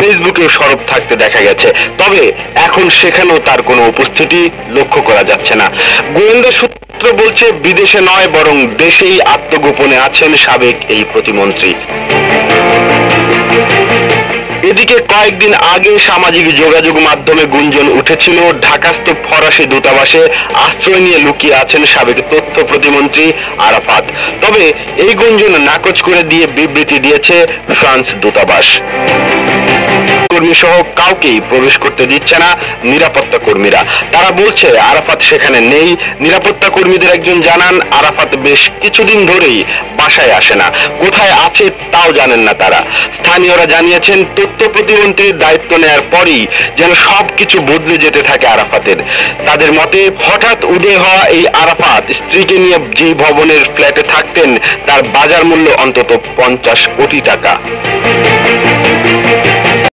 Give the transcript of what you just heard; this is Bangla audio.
ফেসবুকেও সরব থাকতে দেখা গেছে। তবে এখন সেখানেও তার কোনো উপস্থিতি লক্ষ্য করা যাচ্ছে না। গোয়েন্দা সূত্র বলছে বিদেশে নয় বরং দেশেই আত্মগোপনে আছেন সাবেক এই প্রতিমন্ত্রী। এদিকে কয়েকদিন আগে সামাজিক যোগাযোগ মাধ্যমে গুঞ্জন উঠেছিল ঢাকাস্থ ফরাসি দূতাবাসে আশ্রয় নিয়ে লুকিয়ে আছেন সাবেক তথ্য প্রতিমন্ত্রী আরাফাত। তবে এই গুঞ্জন নাকচ করে দিয়ে বিবৃতি দিয়েছে ফ্রান্স দূতাবাস। কর্মী সহ কাউকেই প্রবেশ করতে দিচ্ছে না নিরাপত্তা কর্মীরা। তারা বলছে আরাফাত সেখানে নেই। নিরাপত্তা কর্মীদের একজন জানান আরাফাত বেশ কিছুদিন ধরেই বাসায় আসে না, কোথায় আছে তাও জানেন না তারা। স্থানীয়রা জানিয়েছেন তথ্য প্রতিমন্ত্রীর দায়িত্ব নেয়ার পরই যেন সবকিছু বদলে যেতে থাকে আরাফাতের। তাদের মতে হঠাৎ উদয় হওয়া এই আরাফাত স্ত্রীকে নিয়ে যে ভবনের ফ্ল্যাটে থাকতেন তার বাজার মূল্য অন্তত 50 কোটি টাকা।